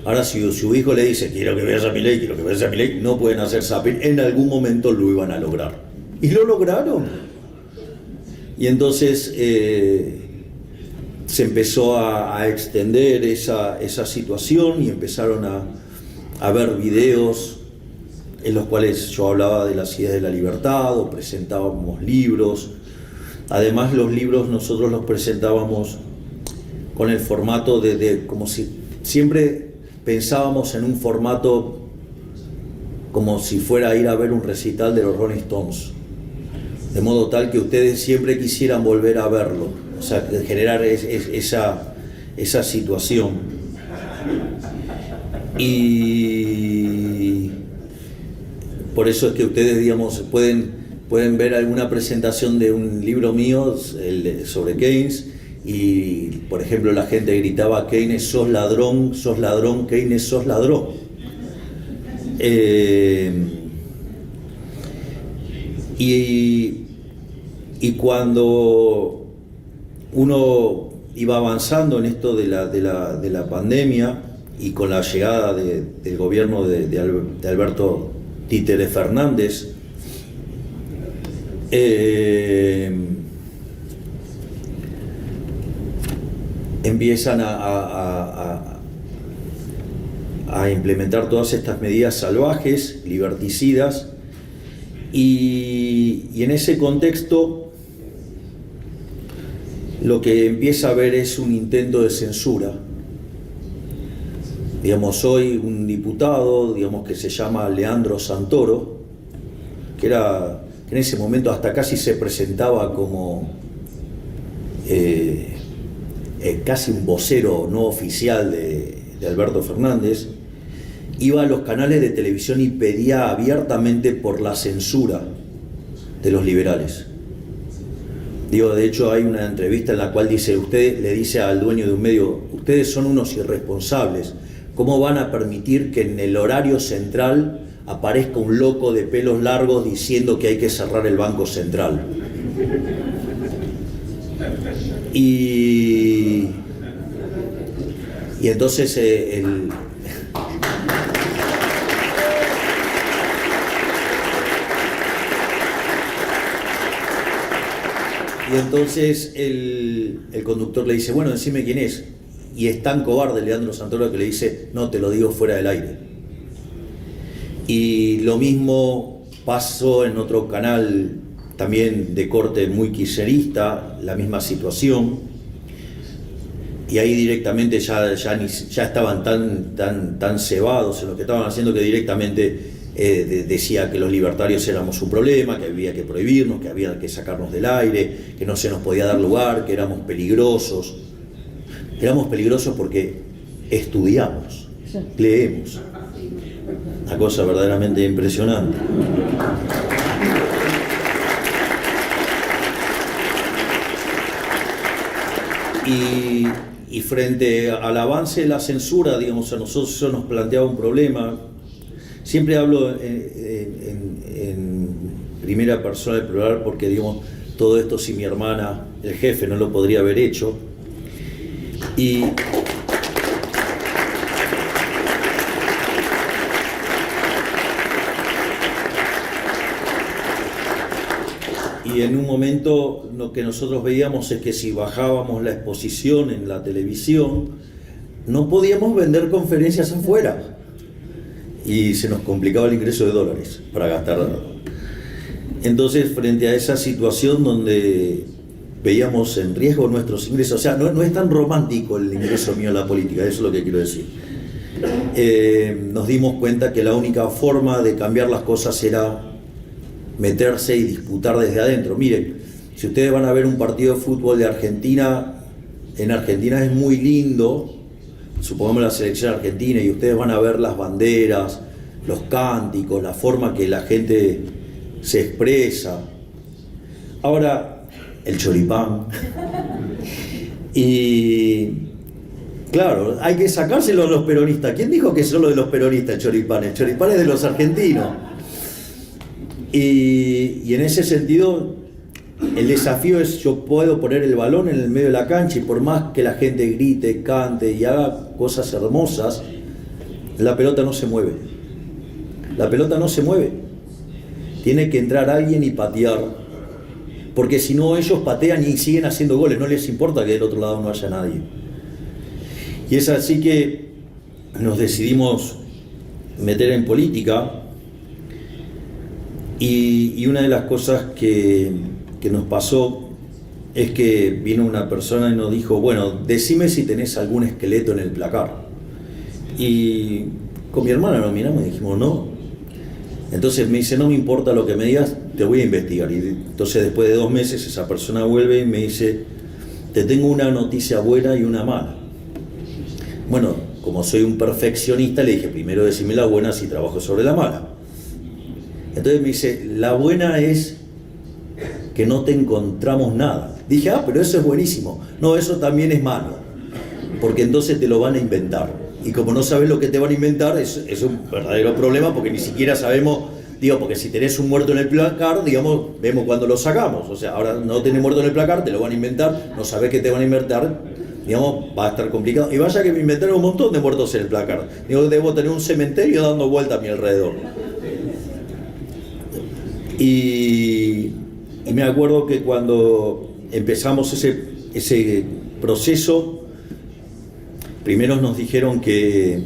Ahora, si su hijo le dice, quiero que veas a Milei, quiero que veas a Milei, no pueden hacer zapping. En algún momento lo iban a lograr. Y lo lograron. Y entonces se empezó a extender esa situación y empezaron a ver videos en los cuales yo hablaba de las ideas de la libertad o presentábamos libros. Además, los libros nosotros los presentábamos con el formato de como si siempre pensábamos en un formato como si fuera a ir a ver un recital de los Rolling Stones, de modo tal que ustedes siempre quisieran volver a verlo, o sea, generar esa situación. Y por eso es que ustedes, digamos, pueden ver alguna presentación de un libro mío sobre Keynes y, por ejemplo, la gente gritaba: Keynes, sos ladrón, Keynes, sos ladrón. Y cuando uno iba avanzando en esto de la pandemia y con la llegada del gobierno de Alberto Títere Fernández, empiezan a implementar todas estas medidas salvajes, liberticidas, y en ese contexto lo que empieza a haber es un intento de censura. Digamos, hoy un diputado, digamos, que se llama Leandro Santoro, que en ese momento hasta casi se presentaba como casi un vocero no oficial de Alberto Fernández, iba a los canales de televisión y pedía abiertamente por la censura de los liberales. De hecho hay una entrevista en la cual usted le dice al dueño de un medio: ustedes son unos irresponsables, ¿cómo van a permitir que en el horario central aparezca un loco de pelos largos diciendo que hay que cerrar el Banco Central? Y entonces Y entonces el conductor le dice, bueno, decime quién es. Y es tan cobarde Leandro Santoro que le dice, no, te lo digo fuera del aire. Y lo mismo pasó en otro canal también de corte muy kirchnerista, la misma situación. Y ahí directamente ya estaban tan cebados en lo que estaban haciendo que directamente decía que los libertarios éramos un problema, que había que prohibirnos, que había que sacarnos del aire, que no se nos podía dar lugar, que éramos peligrosos. Éramos peligrosos porque estudiamos, leemos. Una cosa verdaderamente impresionante. Y frente al avance de la censura, digamos, a nosotros eso nos planteaba un problema. Siempre hablo en primera persona del plural porque, digamos, todo esto si mi hermana, el jefe, no lo podría haber hecho. Y en un momento lo que nosotros veíamos es que si bajábamos la exposición en la televisión, no podíamos vender conferencias afuera. Y se nos complicaba el ingreso de dólares para gastar. Entonces, frente a esa situación donde veíamos en riesgo nuestros ingresos, o sea, no es tan romántico el ingreso mío a la política, eso es lo que quiero decir. Nos dimos cuenta que la única forma de cambiar las cosas era meterse y disputar desde adentro. Miren, si ustedes van a ver un partido de fútbol de Argentina, en Argentina es muy lindo, supongamos la selección argentina, y ustedes van a ver las banderas, los cánticos, la forma que la gente se expresa. Ahora, el choripán. Y claro, hay que sacárselo a los peronistas. ¿Quién dijo que es solo de los peronistas el choripán? El choripán es de los argentinos. Y en ese sentido, el desafío es: yo puedo poner el balón en el medio de la cancha y por más que la gente grite, cante y haga cosas hermosas, la pelota no se mueve. La pelota no se mueve. Tiene que entrar alguien y patear, porque si no ellos patean y siguen haciendo goles, no les importa que del otro lado no haya nadie. Y es así que nos decidimos meter en política. Y una de las cosas que nos pasó es que vino una persona y nos dijo: bueno, decime si tenés algún esqueleto en el placar. Y con mi hermana nos miramos y dijimos: no. Entonces me dice: no me importa lo que me digas, te voy a investigar. Y entonces después de 2 meses esa persona vuelve y me dice: te tengo una noticia buena y una mala. Bueno, como soy un perfeccionista, le dije: primero decime la buena si trabajo sobre la mala. Entonces me dice: la buena es que no te encontramos nada. Dije: ah, pero eso es buenísimo. No, eso también es malo, porque entonces te lo van a inventar. Y como no sabes lo que te van a inventar, es un verdadero problema, porque ni siquiera sabemos, digo, porque si tenés un muerto en el placar, digamos, vemos cuando lo sacamos. O sea, ahora no tenés muerto en el placar, te lo van a inventar, no sabés qué te van a inventar, digamos, va a estar complicado. Y vaya que me inventaron un montón de muertos en el placar. Digo, debo tener un cementerio dando vuelta a mi alrededor. Y me acuerdo que cuando empezamos ese proceso, primero nos dijeron que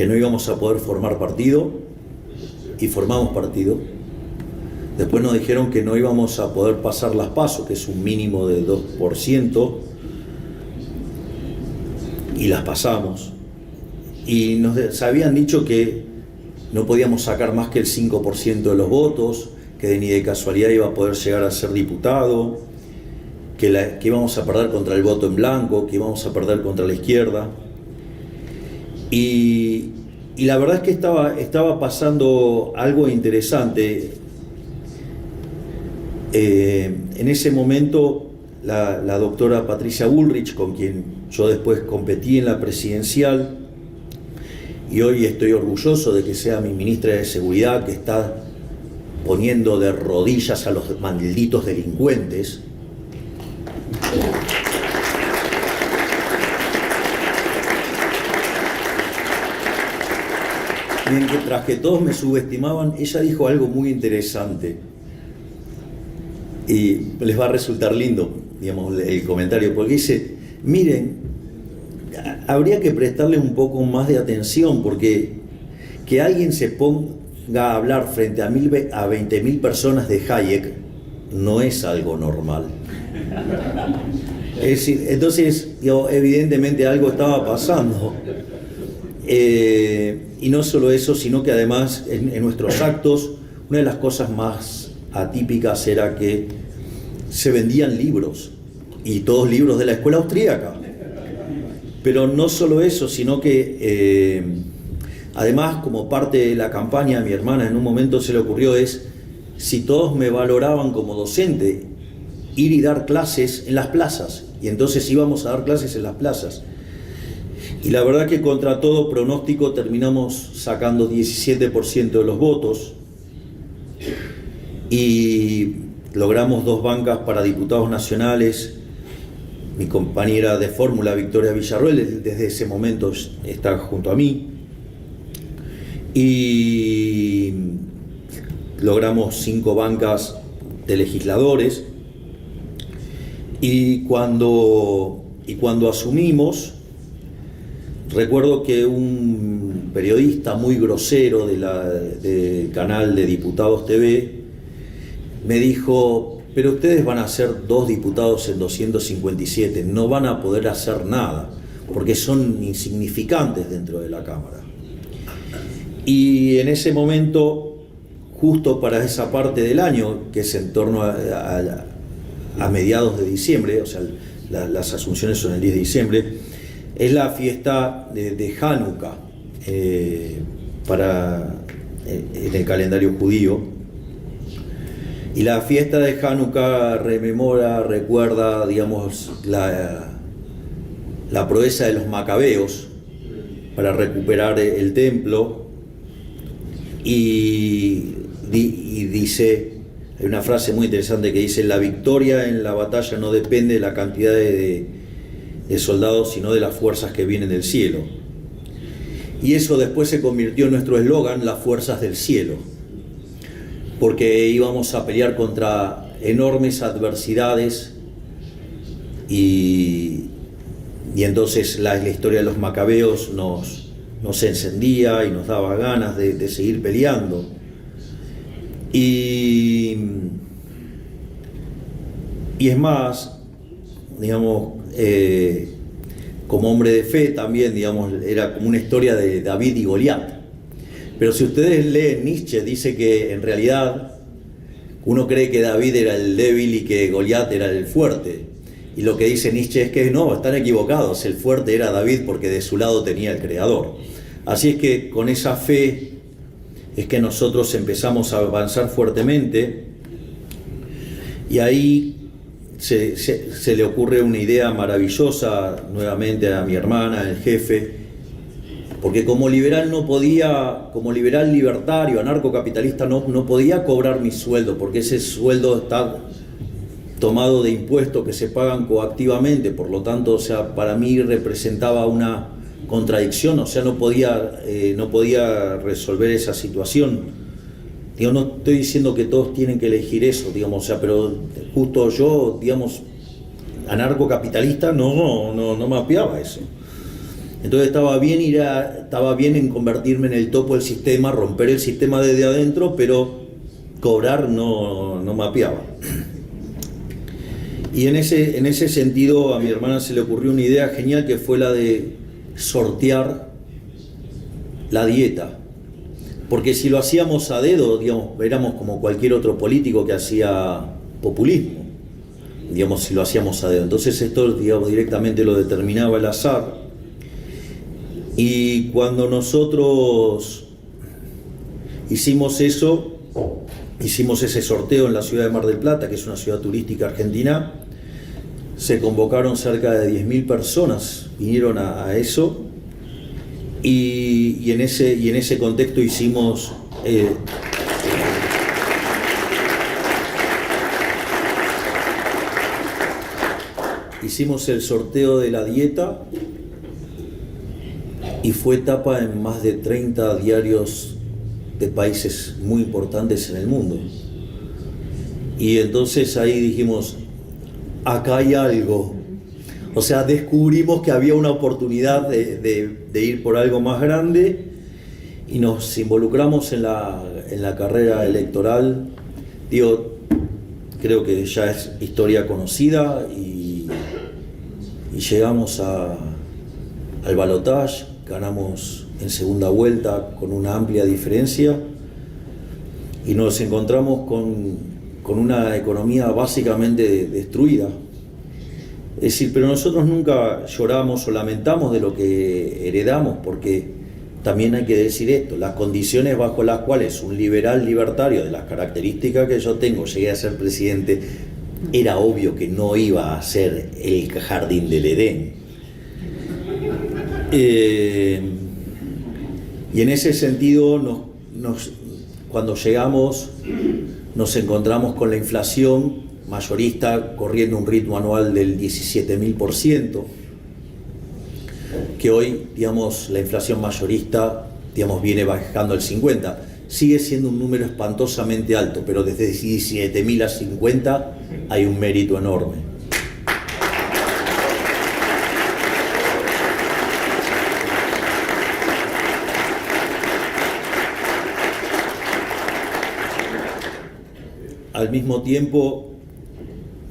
no íbamos a poder formar partido, y formamos partido. Después nos dijeron que no íbamos a poder pasar las PASO, que es un mínimo de 2%, y las pasamos. Y nos habían dicho que no podíamos sacar más que el 5% de los votos, que ni de casualidad iba a poder llegar a ser diputado, que íbamos a perder contra el voto en blanco, que íbamos a perder contra la izquierda. Y la verdad es que estaba pasando algo interesante. En ese momento la doctora Patricia Bullrich, con quien yo después competí en la presidencial, y hoy estoy orgulloso de que sea mi ministra de Seguridad, que está poniendo de rodillas a los malditos delincuentes. Mientras que todos me subestimaban, ella dijo algo muy interesante. Y les va a resultar lindo, digamos, el comentario, porque dice, miren, habría que prestarle un poco más de atención, porque que alguien se ponga a hablar frente a 20.000 personas de Hayek no es algo normal. Es decir, entonces, digo, evidentemente algo estaba pasando. Y no solo eso, sino que además en nuestros actos, una de las cosas más atípicas era que se vendían libros, y todos libros de la escuela austríaca. Pero no solo eso, sino que además, como parte de la campaña, a mi hermana en un momento se le ocurrió si todos me valoraban como docente, ir y dar clases en las plazas. Y entonces íbamos a dar clases en las plazas. Y la verdad que contra todo pronóstico terminamos sacando 17% de los votos y logramos 2 bancas para diputados nacionales. Mi compañera de fórmula, Victoria Villarroel, desde ese momento está junto a mí. Y logramos 5 bancas de legisladores. Y cuando asumimos, recuerdo que un periodista muy grosero del canal de Diputados TV me dijo: pero ustedes van a ser 2 diputados en 257, no van a poder hacer nada, porque son insignificantes dentro de la Cámara. Y en ese momento, justo para esa parte del año, que es en torno a mediados de diciembre, o sea, las asunciones son el 10 de diciembre, es la fiesta de Hanukkah en el calendario judío. Y la fiesta de Hanukkah recuerda, digamos, la proeza de los macabeos para recuperar el templo. Y dice, hay una frase muy interesante que dice: la victoria en la batalla no depende de la cantidad de soldados, sino de las fuerzas que vienen del cielo. Y eso después se convirtió en nuestro eslogan, las fuerzas del cielo, porque íbamos a pelear contra enormes adversidades y entonces la historia de los macabeos nos encendía y nos daba ganas de seguir peleando. Y es más, digamos, como hombre de fe también, digamos, era como una historia de David y Goliat. Pero si ustedes leen Nietzsche, dice que en realidad uno cree que David era el débil y que Goliat era el fuerte. Y lo que dice Nietzsche es que no, están equivocados, el fuerte era David porque de su lado tenía el Creador. Así es que con esa fe es que nosotros empezamos a avanzar fuertemente, y ahí se le ocurre una idea maravillosa nuevamente a mi hermana, el jefe, porque como liberal libertario, anarcocapitalista, no podía cobrar mi sueldo, porque ese sueldo está tomado de impuestos que se pagan coactivamente. Por lo tanto, o sea, para mí representaba una contradicción, o sea, no podía resolver esa situación. Digo, no estoy diciendo que todos tienen que elegir eso, digamos, o sea, pero justo yo, digamos, anarcocapitalista, no mapeaba eso. Entonces estaba bien en convertirme en el topo del sistema, romper el sistema desde adentro, pero cobrar no mapeaba. Y en ese sentido a mi hermana se le ocurrió una idea genial, que fue la de sortear la dieta. Porque si lo hacíamos a dedo, digamos, éramos como cualquier otro político que hacía populismo, digamos, si lo hacíamos a dedo. Entonces esto, digamos, directamente lo determinaba el azar. Y cuando nosotros hicimos ese sorteo en la ciudad de Mar del Plata, que es una ciudad turística argentina, se convocaron cerca de 10.000 personas, vinieron a eso, y en ese contexto hicimos el sorteo de la dieta, y fue tapa en más de 30 diarios de países muy importantes en el mundo. Y entonces ahí dijimos, acá hay algo. O sea, descubrimos que había una oportunidad de ir por algo más grande y nos involucramos en la carrera electoral. Digo, creo que ya es historia conocida y llegamos al balotaje, ganamos en segunda vuelta con una amplia diferencia y nos encontramos con una economía básicamente destruida. Es decir, pero nosotros nunca lloramos o lamentamos de lo que heredamos, porque también hay que decir esto, las condiciones bajo las cuales un liberal libertario de las características que yo tengo llegué a ser presidente, era obvio que no iba a ser el jardín del Edén. Y en ese sentido, cuando llegamos, nos encontramos con la inflación mayorista corriendo un ritmo anual del 17.000%, que hoy, digamos, la inflación mayorista, digamos, viene bajando al 50%. Sigue siendo un número espantosamente alto, pero desde 17.000 a 50 hay un mérito enorme. Al mismo tiempo,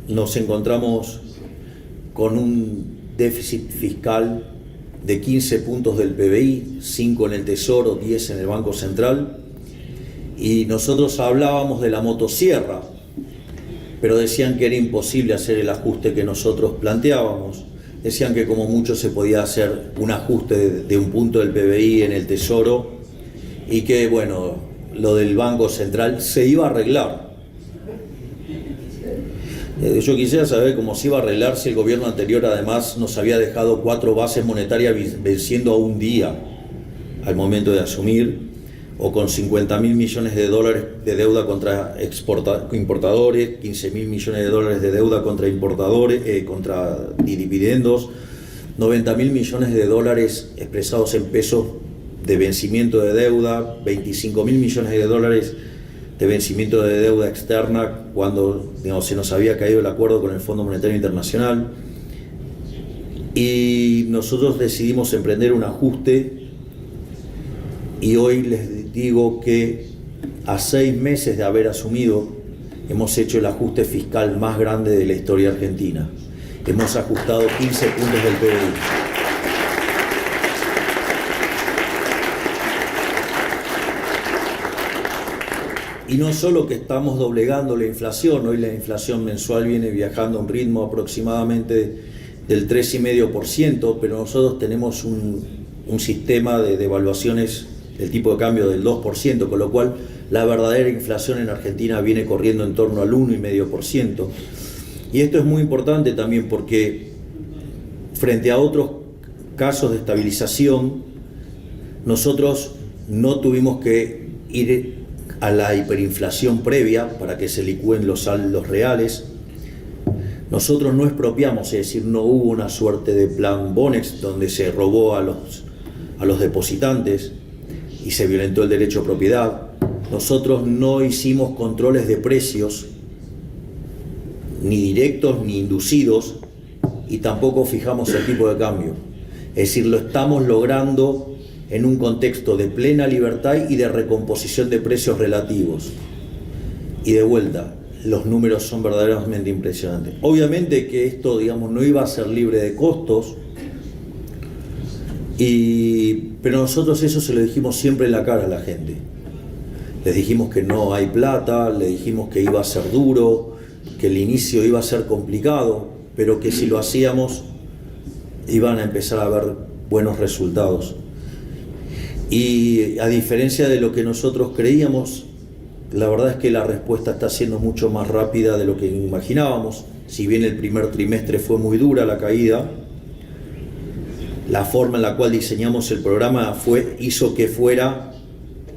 nos encontramos con un déficit fiscal de 15 puntos del PBI, 5 en el Tesoro, 10 en el Banco Central, y nosotros hablábamos de la motosierra, pero decían que era imposible hacer el ajuste que nosotros planteábamos. Decían que como mucho se podía hacer un ajuste de un punto del PBI en el Tesoro y que, bueno, lo del Banco Central se iba a arreglar. Yo quisiera saber cómo se iba a arreglar si el gobierno anterior además nos había dejado 4 bases monetarias venciendo a un día al momento de asumir, o con 50.000 millones de dólares de deuda contra importadores, 15.000 millones de dólares de deuda contra importadores, contra dividendos, 90.000 millones de dólares expresados en pesos de vencimiento de deuda, 25.000 millones de dólares de vencimiento de deuda externa cuando, digamos, se nos había caído el acuerdo con el Fondo Monetario Internacional, y nosotros decidimos emprender un ajuste, y hoy les digo que a 6 meses de haber asumido hemos hecho el ajuste fiscal más grande de la historia argentina. Hemos ajustado 15 puntos del PBI. Y no solo que estamos doblegando la inflación, hoy la inflación mensual viene viajando a un ritmo aproximadamente del 3,5%, pero nosotros tenemos un sistema de devaluaciones del tipo de cambio del 2%, con lo cual la verdadera inflación en Argentina viene corriendo en torno al 1,5%. Y esto es muy importante también porque frente a otros casos de estabilización, nosotros no tuvimos que ir a la hiperinflación previa para que se licúen los saldos reales. Nosotros no expropiamos, es decir, no hubo una suerte de plan Bonex donde se robó a los depositantes y se violentó el derecho a propiedad. Nosotros no hicimos controles de precios, ni directos ni inducidos, y tampoco fijamos el tipo de cambio. Es decir, lo estamos logrando en un contexto de plena libertad y de recomposición de precios relativos. Y de vuelta, los números son verdaderamente impresionantes. Obviamente que esto, digamos, no iba a ser libre de costos, pero nosotros eso se lo dijimos siempre en la cara a la gente. Les dijimos que no hay plata, les dijimos que iba a ser duro, que el inicio iba a ser complicado, pero que si lo hacíamos iban a empezar a ver buenos resultados. Y a diferencia de lo que nosotros creíamos, la verdad es que la respuesta está siendo mucho más rápida de lo que imaginábamos. Si bien el primer trimestre fue muy dura la caída, la forma en la cual diseñamos el programa hizo que fuera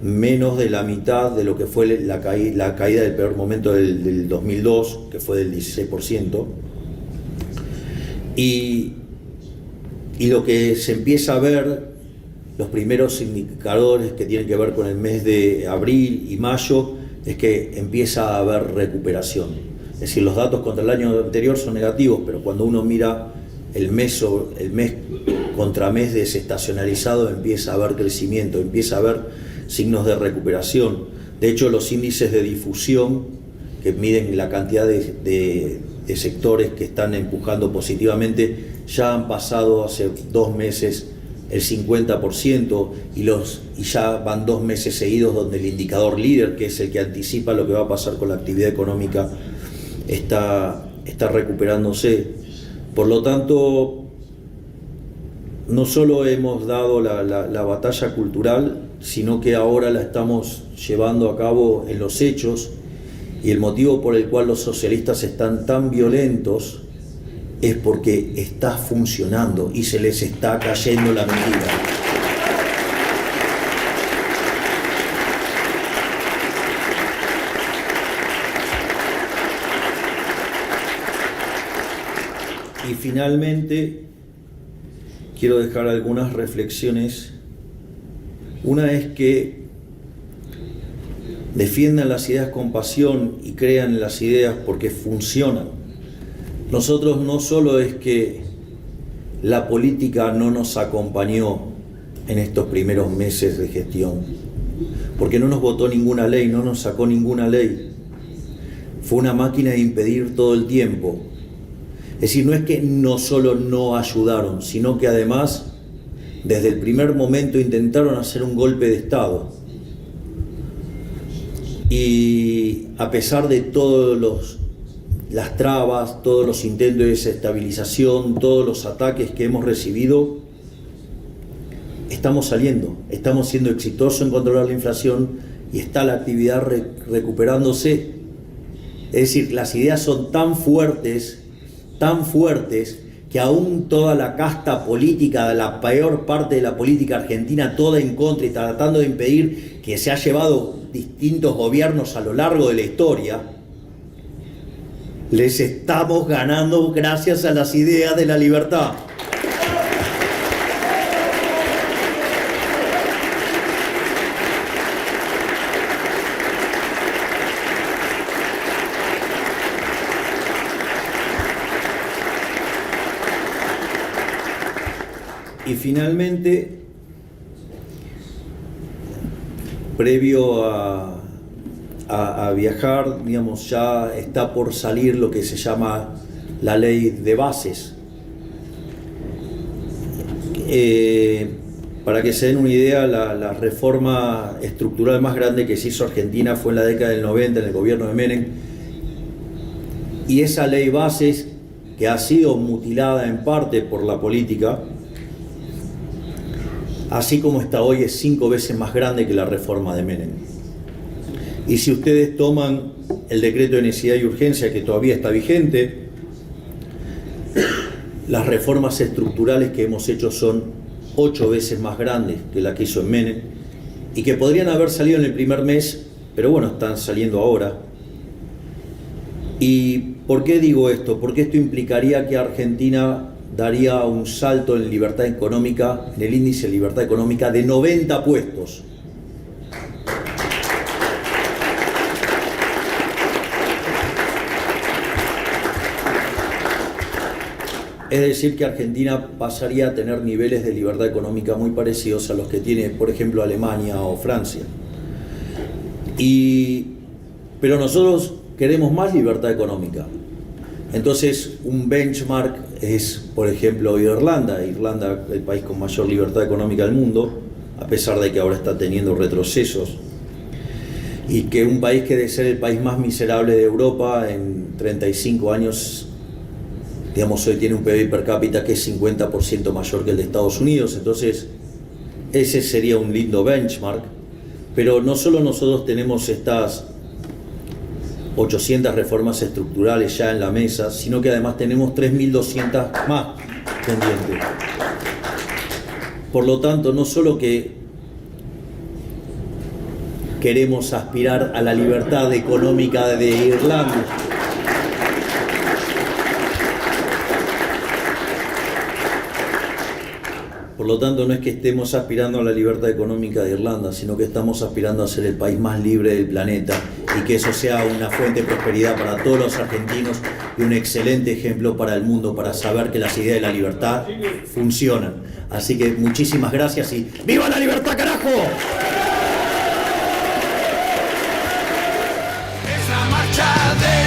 menos de la mitad de lo que fue la caída del peor momento del 2002, que fue del 16%. Y lo que se empieza a ver, los primeros indicadores que tienen que ver con el mes de abril y mayo, es que empieza a haber recuperación. Es decir, los datos contra el año anterior son negativos, pero cuando uno mira el mes contra mes desestacionalizado, empieza a haber crecimiento, empieza a haber signos de recuperación. De hecho, los índices de difusión, que miden la cantidad de sectores que están empujando positivamente, ya han pasado hace 2 meses el 50% y ya van 2 meses seguidos donde el indicador líder, que es el que anticipa lo que va a pasar con la actividad económica, está recuperándose. Por lo tanto, no solo hemos dado la batalla cultural, sino que ahora la estamos llevando a cabo en los hechos, y el motivo por el cual los socialistas están tan violentos es porque está funcionando y se les está cayendo la mentira. Y finalmente, quiero dejar algunas reflexiones. Una es que defiendan las ideas con pasión y crean en las ideas porque funcionan. Nosotros no solo es que la política no nos acompañó en estos primeros meses de gestión, porque no nos votó ninguna ley, no nos sacó ninguna ley. Fue una máquina de impedir todo el tiempo. Es decir, no es que no solo no ayudaron, sino que además, desde el primer momento intentaron hacer un golpe de Estado. Y a pesar de todas las trabas, todos los intentos de desestabilización, todos los ataques que hemos recibido, estamos saliendo, estamos siendo exitosos en controlar la inflación y está la actividad recuperándose. Es decir, las ideas son tan fuertes, que aún toda la casta política, la peor parte de la política argentina, toda en contra y tratando de impedir, que se ha llevado distintos gobiernos a lo largo de la historia, les estamos ganando gracias a las ideas de la libertad. Y finalmente, previo a viajar, digamos, ya está por salir lo que se llama la ley de bases. Para que se den una idea, la reforma estructural más grande que se hizo Argentina fue en la década del 90, en el gobierno de Menem, y esa ley bases, que ha sido mutilada en parte por la política, así como está hoy, es 5 veces más grande que la reforma de Menem. Y si ustedes toman el decreto de necesidad y urgencia, que todavía está vigente, las reformas estructurales que hemos hecho son 8 veces más grandes que la que hizo en Menem, y que podrían haber salido en el primer mes, pero bueno, están saliendo ahora. ¿Y por qué digo esto? Porque esto implicaría que Argentina daría un salto en libertad económica, en el índice de libertad económica, de 90 puestos. Es decir, que Argentina pasaría a tener niveles de libertad económica muy parecidos a los que tiene, por ejemplo, Alemania o Francia. Pero nosotros queremos más libertad económica. Entonces, un benchmark es, por ejemplo, Irlanda, el país con mayor libertad económica del mundo, a pesar de que ahora está teniendo retrocesos, y que un país que debe ser el país más miserable de Europa en 35 años, digamos, hoy tiene un PIB per cápita que es 50% mayor que el de Estados Unidos. Entonces, ese sería un lindo benchmark. Pero no solo nosotros tenemos estas 800 reformas estructurales ya en la mesa, sino que además tenemos 3.200 más pendientes. Por lo tanto, no solo que queremos aspirar a la libertad económica de Irlanda, por lo tanto, no es que estemos aspirando a la libertad económica de Irlanda, sino que estamos aspirando a ser el país más libre del planeta y que eso sea una fuente de prosperidad para todos los argentinos y un excelente ejemplo para el mundo, para saber que las ideas de la libertad funcionan. Así que muchísimas gracias y ¡viva la libertad, carajo! Es la marcha de